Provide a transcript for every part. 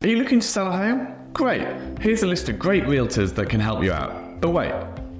Are you looking to sell a home? Great, here's a list of great realtors that can help you out. But wait,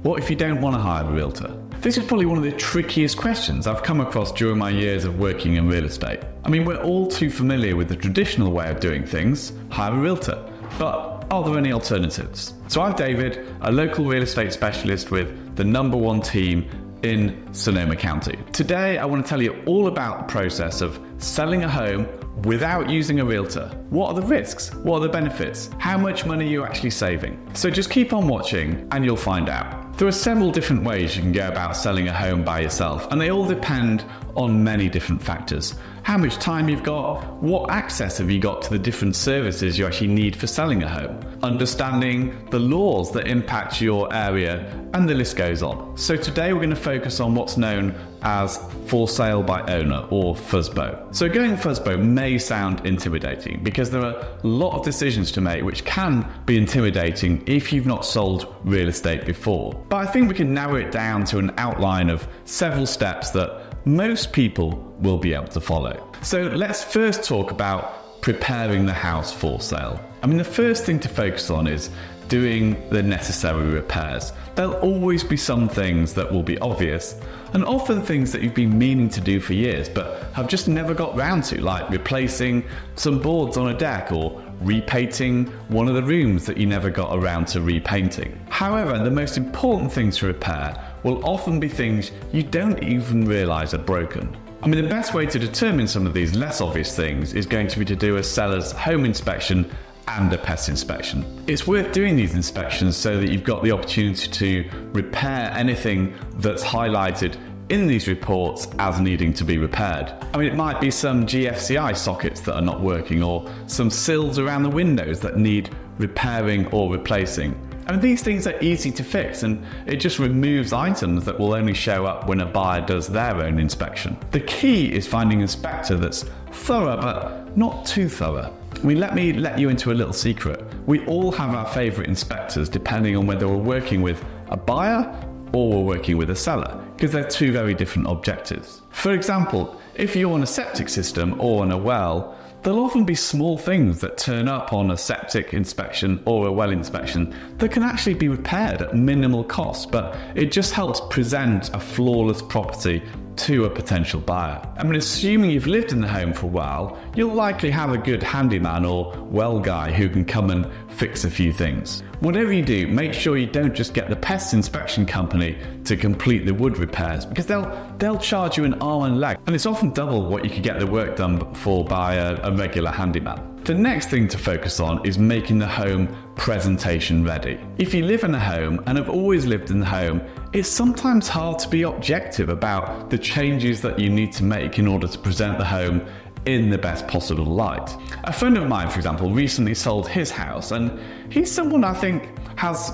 what if you don't want to hire a realtor? This is probably one of the trickiest questions I've come across during my years of working in real estate. I mean, we're all too familiar with the traditional way of doing things, hire a realtor. But are there any alternatives? So I'm David, a local real estate specialist with the #1 team in Sonoma County. Today, I want to tell you all about the process of selling a home without using a realtor. What are the risks? What are the benefits? How much money are you actually saving? So just keep on watching and you'll find out. There are several different ways you can go about selling a home by yourself, and they all depend on many different factors. How much time you've got, what access have you got to the different services you actually need for selling a home, understanding the laws that impact your area, and the list goes on. So today we're going to focus on what's known as for sale by owner, or FSBO. So going FSBO may sound intimidating because there are a lot of decisions to make which can be intimidating if you've not sold real estate before. But I think we can narrow it down to an outline of several steps that most people will be able to follow. So let's first talk about preparing the house for sale. I mean, the first thing to focus on is doing the necessary repairs. There'll always be some things that will be obvious, and often things that you've been meaning to do for years but have just never got round to, like replacing some boards on a deck or repainting one of the rooms that you never got around to repainting. However, the most important things to repair will often be things you don't even realise are broken. I mean, the best way to determine some of these less obvious things is going to be to do a seller's home inspection and a pest inspection. It's worth doing these inspections so that you've got the opportunity to repair anything that's highlighted in these reports as needing to be repaired. I mean, it might be some GFCI sockets that are not working, or some sills around the windows that need repairing or replacing. I mean, these things are easy to fix, and it just removes items that will only show up when a buyer does their own inspection. The key is finding an inspector that's thorough but not too thorough. I mean, let me let you into a little secret. We all have our favourite inspectors depending on whether we're working with a buyer or we're working with a seller, because they're two very different objectives. For example, if you're on a septic system or on a well, there'll often be small things that turn up on a septic inspection or a well inspection that can actually be repaired at minimal cost, but it just helps present a flawless property to a potential buyer. I mean, assuming you've lived in the home for a while, you'll likely have a good handyman or well guy who can come and fix a few things. Whatever you do, make sure you don't just get the pest inspection company to complete the wood repairs, because they'll charge you an arm and leg, and it's often double what you could get the work done for by a regular handyman. The next thing to focus on is making the home presentation ready. If you live in a home and have always lived in the home, it's sometimes hard to be objective about the changes that you need to make in order to present the home in the best possible light. A friend of mine, for example, recently sold his house, and he's someone I think has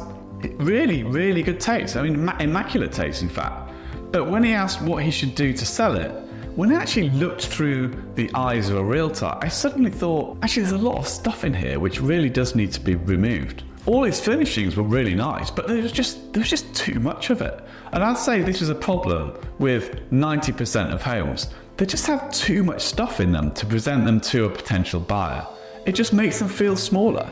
really, really good taste. I mean, immaculate taste, in fact. But when he asked what he should do to sell it, when I actually looked through the eyes of a realtor, I suddenly thought, actually, there's a lot of stuff in here which really does need to be removed. All his furnishings were really nice, but there was just too much of it. And I'd say this is a problem with 90% of homes. They just have too much stuff in them to present them to a potential buyer. It just makes them feel smaller.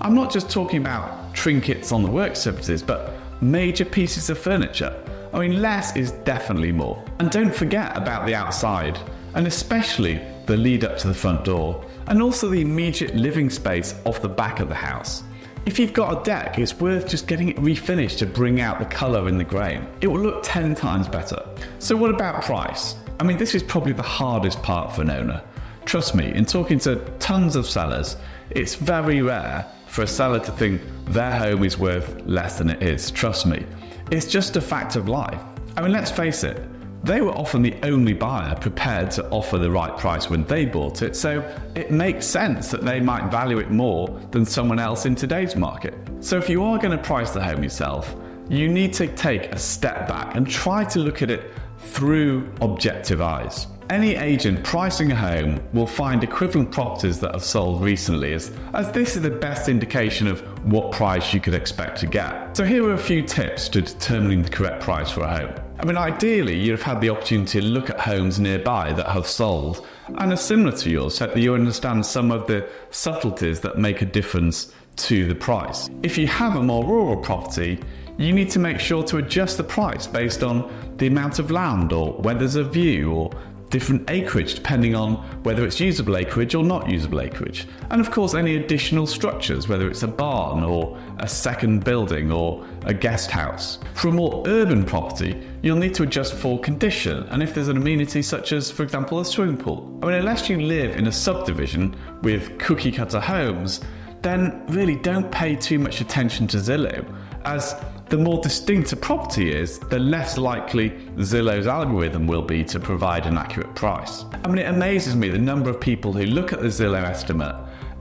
I'm not just talking about trinkets on the work surfaces, but major pieces of furniture. I mean, less is definitely more. And don't forget about the outside, and especially the lead up to the front door, and also the immediate living space off the back of the house. If you've got a deck, it's worth just getting it refinished to bring out the colour in the grain. It will look 10 times better. So what about price? I mean, this is probably the hardest part for an owner. Trust me, in talking to tons of sellers, it's very rare for a seller to think their home is worth less than it is. Trust me. It's just a fact of life. I mean, let's face it, they were often the only buyer prepared to offer the right price when they bought it, so it makes sense that they might value it more than someone else in today's market. So if you are going to price the home yourself, you need to take a step back and try to look at it through objective eyes. Any agent pricing a home will find equivalent properties that have sold recently, as this is the best indication of what price you could expect to get. So here are a few tips to determining the correct price for a home. I mean, ideally, you'd have had the opportunity to look at homes nearby that have sold and are similar to yours, so that you understand some of the subtleties that make a difference to the price. If you have a more rural property, you need to make sure to adjust the price based on the amount of land, or where there's a view, or different acreage depending on whether it's usable acreage or not usable acreage. And of course, any additional structures, whether it's a barn or a second building or a guest house. For a more urban property, you'll need to adjust for condition and if there's an amenity such as, for example, a swimming pool. I mean, unless you live in a subdivision with cookie cutter homes, then really don't pay too much attention to Zillow, as the more distinct a property is, the less likely Zillow's algorithm will be to provide an accurate price. I mean, it amazes me the number of people who look at the Zillow estimate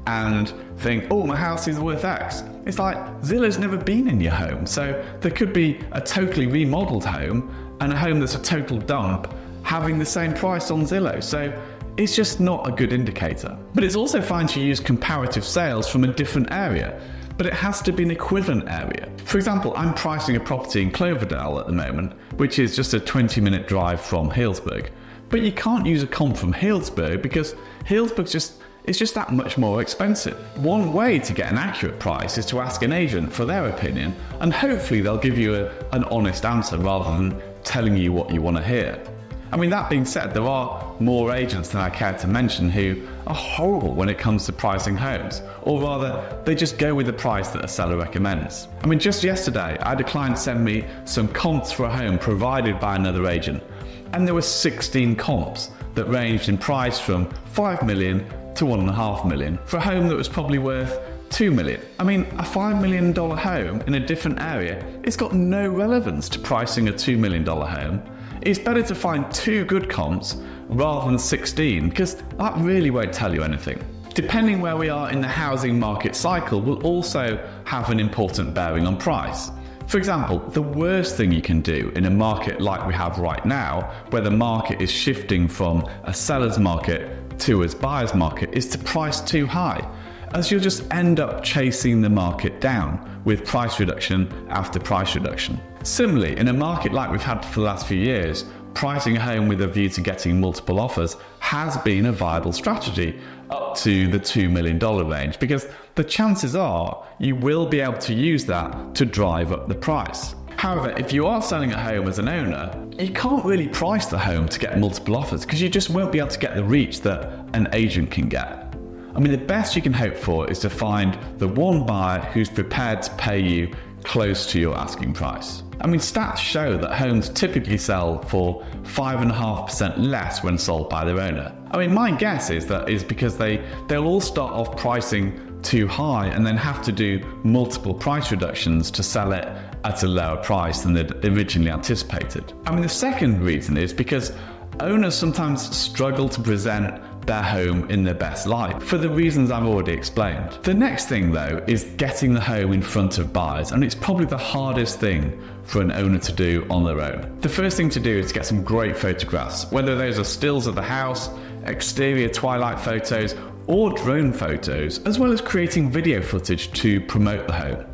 and think, oh, my house is worth X. It's like, Zillow's never been in your home, so there could be a totally remodeled home and a home that's a total dump having the same price on Zillow. So it's just not a good indicator. But it's also fine to use comparative sales from a different area, but it has to be an equivalent area. For example, I'm pricing a property in Cloverdale at the moment, which is just a 20-minute drive from Healdsburg. But you can't use a comp from Healdsburg because Healdsburg's just that much more expensive. One way to get an accurate price is to ask an agent for their opinion, and hopefully they'll give you an honest answer rather than telling you what you want to hear. I mean, that being said, there are more agents than I care to mention who are horrible when it comes to pricing homes, or rather, they just go with the price that a seller recommends. I mean, just yesterday, I had a client send me some comps for a home provided by another agent, and there were 16 comps that ranged in price from 5 million to 1.5 million for a home that was probably worth 2 million. I mean, a $5 million home in a different area, it's got no relevance to pricing a $2 million home. It's better to find 2 good comps rather than 16, because that really won't tell you anything. Depending where we are in the housing market cycle will also have an important bearing on price. For example, the worst thing you can do in a market like we have right now, where the market is shifting from a seller's market to a buyer's market, is to price too high, as you'll just end up chasing the market down with price reduction after price reduction. Similarly, in a market like we've had for the last few years, pricing a home with a view to getting multiple offers has been a viable strategy up to the $2 million range, because the chances are you will be able to use that to drive up the price. However, if you are selling a home as an owner, you can't really price the home to get multiple offers because you just won't be able to get the reach that an agent can get. I mean, the best you can hope for is to find the one buyer who's prepared to pay you close to your asking price. I mean, stats show that homes typically sell for 5.5% less when sold by their owner. I mean, my guess is that is because they'll all start off pricing too high and then have to do multiple price reductions to sell it at a lower price than they'd originally anticipated. I mean, the second reason is because owners sometimes struggle to present their home in their best light, for the reasons I've already explained. The next thing though is getting the home in front of buyers, and it's probably the hardest thing for an owner to do on their own. The first thing to do is to get some great photographs, whether those are stills of the house, exterior twilight photos, or drone photos, as well as creating video footage to promote the home.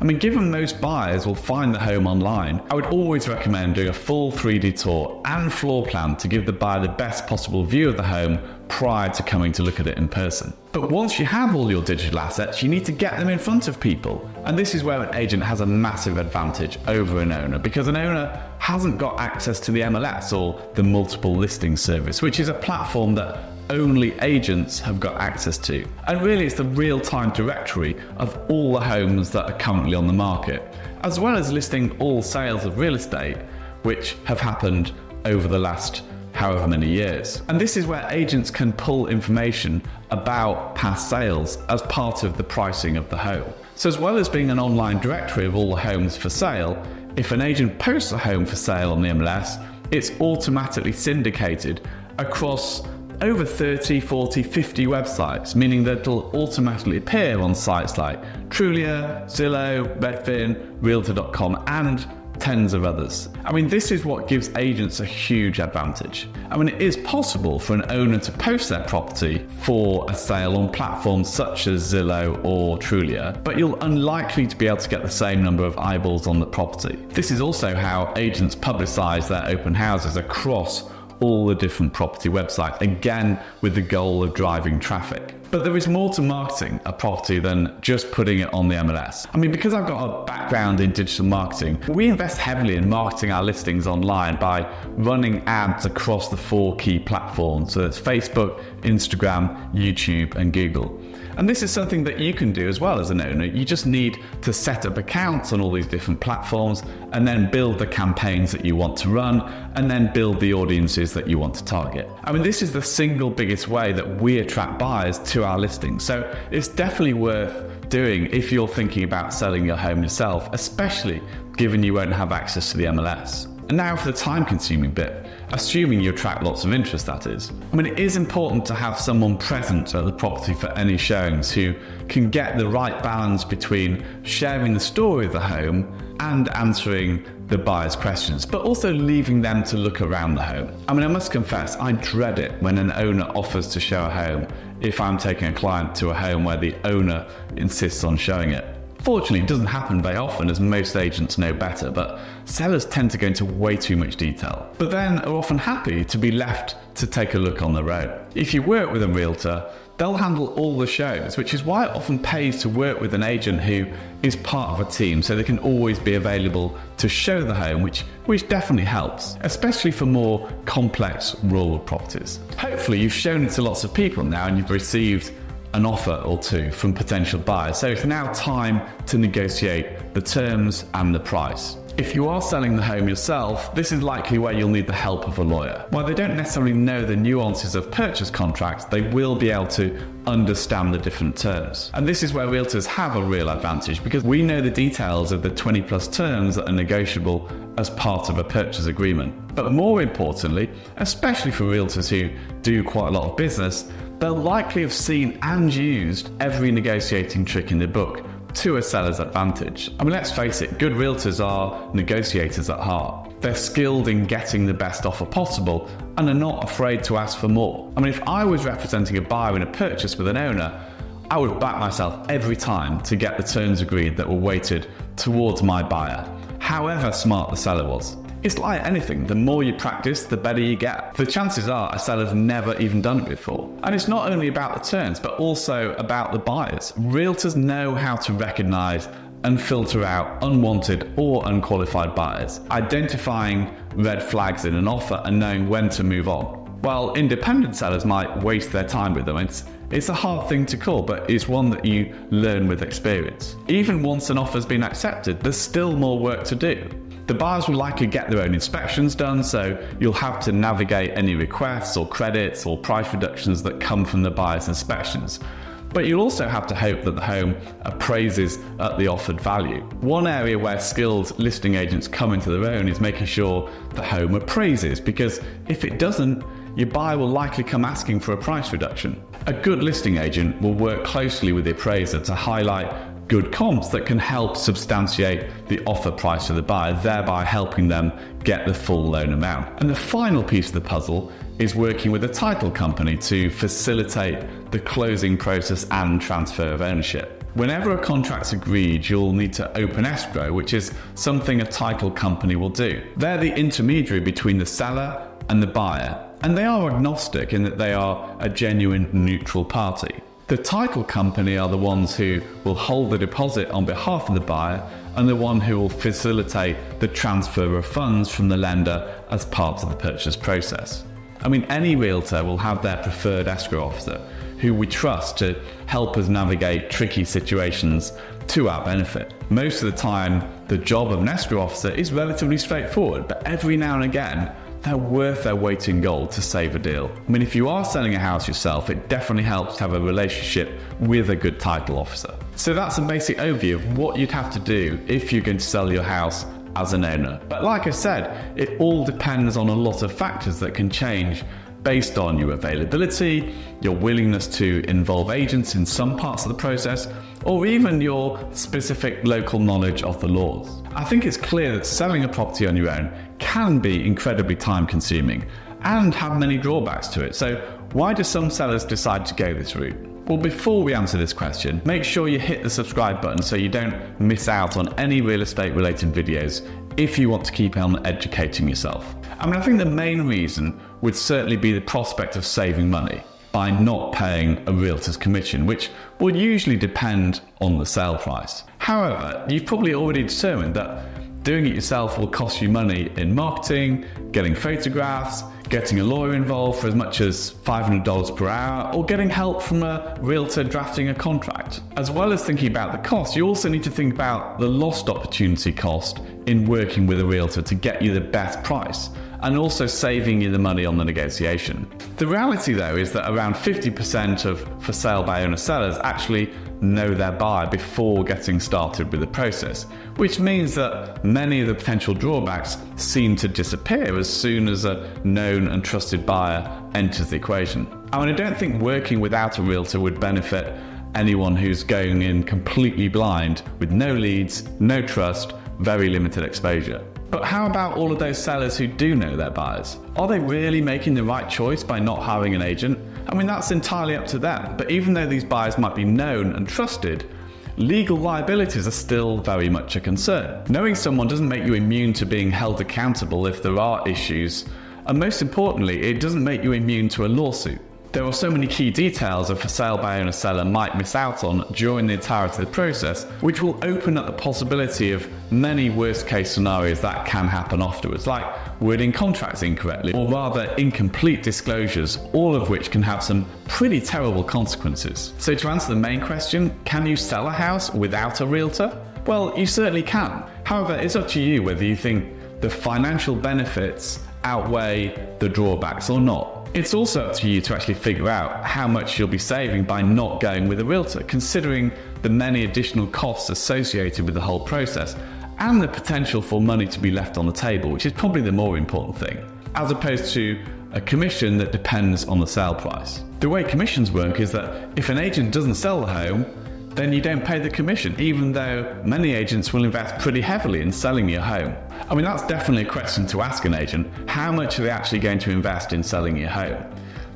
I mean, given most buyers will find the home online, I would always recommend doing a full 3D tour and floor plan to give the buyer the best possible view of the home prior to coming to look at it in person. But once you have all your digital assets, you need to get them in front of people. And this is where an agent has a massive advantage over an owner, because an owner hasn't got access to the MLS or the multiple listing service, which is a platform that only agents have got access to. And really it's the real-time directory of all the homes that are currently on the market, as well as listing all sales of real estate which have happened over the last however many years. And this is where agents can pull information about past sales as part of the pricing of the home. So as well as being an online directory of all the homes for sale, if an agent posts a home for sale on the MLS, it's automatically syndicated across over 30, 40, 50 websites, meaning that it'll automatically appear on sites like Trulia, Zillow, Redfin, Realtor.com, and tens of others. This is what gives agents a huge advantage. It is possible for an owner to post their property for a sale on platforms such as Zillow or Trulia, but you're unlikely to be able to get the same number of eyeballs on the property. This is also how agents publicize their open houses across all the different property websites, again with the goal of driving traffic. But there is more to marketing a property than just putting it on the MLS. Because I've got a background in digital marketing, we invest heavily in marketing our listings online by running ads across the 4 key platforms. So that's Facebook, Instagram, YouTube, and Google. And this is something that you can do as well as an owner. You just need to set up accounts on all these different platforms and then build the campaigns that you want to run and then build the audiences that you want to target. This is the single biggest way that we attract buyers to our listings. So it's definitely worth doing if you're thinking about selling your home yourself, especially given you won't have access to the MLS. And now for the time-consuming bit, assuming you attract lots of interest, that is. It is important to have someone present at the property for any showings who can get the right balance between sharing the story of the home and answering the buyer's questions, but also leaving them to look around the home. I must confess, I dread it when an owner offers to show a home if I'm taking a client to a home where the owner insists on showing it. Fortunately, it doesn't happen very often, as most agents know better, but sellers tend to go into way too much detail, but then are often happy to be left to take a look on their own. If you work with a realtor, they'll handle all the shows, which is why it often pays to work with an agent who is part of a team, so they can always be available to show the home, which definitely helps, especially for more complex rural properties. Hopefully you've shown it to lots of people now and you've received an offer or two from potential buyers, so it's now time to negotiate the terms and the price. If you are selling the home yourself, this is likely where you'll need the help of a lawyer. While they don't necessarily know the nuances of purchase contracts, they will be able to understand the different terms. And this is where realtors have a real advantage, because we know the details of the 20+ terms that are negotiable as part of a purchase agreement. But more importantly, especially for realtors who do quite a lot of business, they'll likely have seen and used every negotiating trick in the book to a seller's advantage. Let's face it, good realtors are negotiators at heart. They're skilled in getting the best offer possible and are not afraid to ask for more. If I was representing a buyer in a purchase with an owner, I would back myself every time to get the terms agreed that were weighted towards my buyer, however smart the seller was. It's like anything, the more you practice, the better you get. The chances are a seller's never even done it before. And it's not only about the terms, but also about the buyers. Realtors know how to recognize and filter out unwanted or unqualified buyers, identifying red flags in an offer and knowing when to move on. While independent sellers might waste their time with them, it's a hard thing to call, but it's one that you learn with experience. Even once an offer's been accepted, there's still more work to do. The buyers will likely get their own inspections done, so you'll have to navigate any requests or credits or price reductions that come from the buyer's inspections. But you'll also have to hope that the home appraises at the offered value. One area where skilled listing agents come into their own is making sure the home appraises, because if it doesn't, your buyer will likely come asking for a price reduction. A good listing agent will work closely with the appraiser to highlight good comps that can help substantiate the offer price to the buyer, thereby helping them get the full loan amount. And the final piece of the puzzle is working with a title company to facilitate the closing process and transfer of ownership. Whenever a contract's agreed, you'll need to open escrow, which is something a title company will do. They're the intermediary between the seller and the buyer, and they are agnostic in that they are a genuine neutral party. The title company are the ones who will hold the deposit on behalf of the buyer and the one who will facilitate the transfer of funds from the lender as part of the purchase process. Any realtor will have their preferred escrow officer who we trust to help us navigate tricky situations to our benefit. Most of the time, the job of an escrow officer is relatively straightforward, but every now and again, they're worth their weight in gold to save a deal. If you are selling a house yourself, it definitely helps to have a relationship with a good title officer. So that's a basic overview of what you'd have to do if you're going to sell your house as an owner. But like I said, it all depends on a lot of factors that can change based on your availability, your willingness to involve agents in some parts of the process, or even your specific local knowledge of the laws. I think it's clear that selling a property on your own can be incredibly time consuming and have many drawbacks to it. So why do some sellers decide to go this route? Well, before we answer this question, make sure you hit the subscribe button so you don't miss out on any real estate related videos if you want to keep on educating yourself. I think the main reason would certainly be the prospect of saving money by not paying a realtor's commission, which will usually depend on the sale price. However, you've probably already determined that doing it yourself will cost you money in marketing, getting photographs, getting a lawyer involved for as much as $500 per hour, or getting help from a realtor drafting a contract. As well as thinking about the cost, you also need to think about the lost opportunity cost in working with a realtor to get you the best price, and also saving you the money on the negotiation. The reality though is that around 50% of for sale by owner sellers actually know their buyer before getting started with the process, which means that many of the potential drawbacks seem to disappear as soon as a known and trusted buyer enters the equation. I don't think working without a realtor would benefit anyone who's going in completely blind with no leads, no trust, very limited exposure. But how about all of those sellers who do know their buyers? Are they really making the right choice by not hiring an agent? That's entirely up to them. But even though these buyers might be known and trusted, legal liabilities are still very much a concern. Knowing someone doesn't make you immune to being held accountable if there are issues, and most importantly, it doesn't make you immune to a lawsuit. There are so many key details a for sale by owner seller might miss out on during the entirety of the process, which will open up the possibility of many worst case scenarios that can happen afterwards, like wording contracts incorrectly, or rather incomplete disclosures, all of which can have some pretty terrible consequences. So to answer the main question, can you sell a house without a realtor? Well, you certainly can. However, it's up to you whether you think the financial benefits outweigh the drawbacks or not. It's also up to you to actually figure out how much you'll be saving by not going with a realtor, considering the many additional costs associated with the whole process and the potential for money to be left on the table, which is probably the more important thing, as opposed to a commission that depends on the sale price. The way commissions work is that if an agent doesn't sell the home, then you don't pay the commission, even though many agents will invest pretty heavily in selling your home. That's definitely a question to ask an agent. How much are they actually going to invest in selling your home?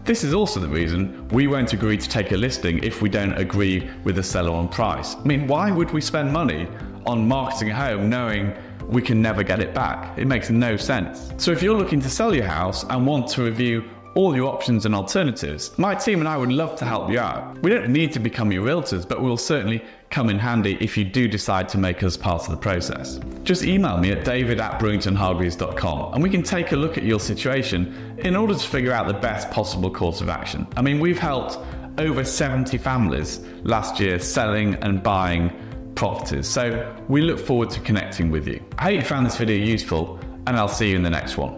This is also the reason we won't agree to take a listing if we don't agree with the seller on price. Why would we spend money on marketing a home knowing we can never get it back? It makes no sense. So if you're looking to sell your house and want to review all your options and alternatives, my team and I would love to help you out. We don't need to become your realtors, but we'll certainly come in handy if you do decide to make us part of the process. Just email me at david@brewingtonhargreaves.com and we can take a look at your situation in order to figure out the best possible course of action. We've helped over 70 families last year selling and buying properties, so we look forward to connecting with you. I hope you found this video useful, and I'll see you in the next one.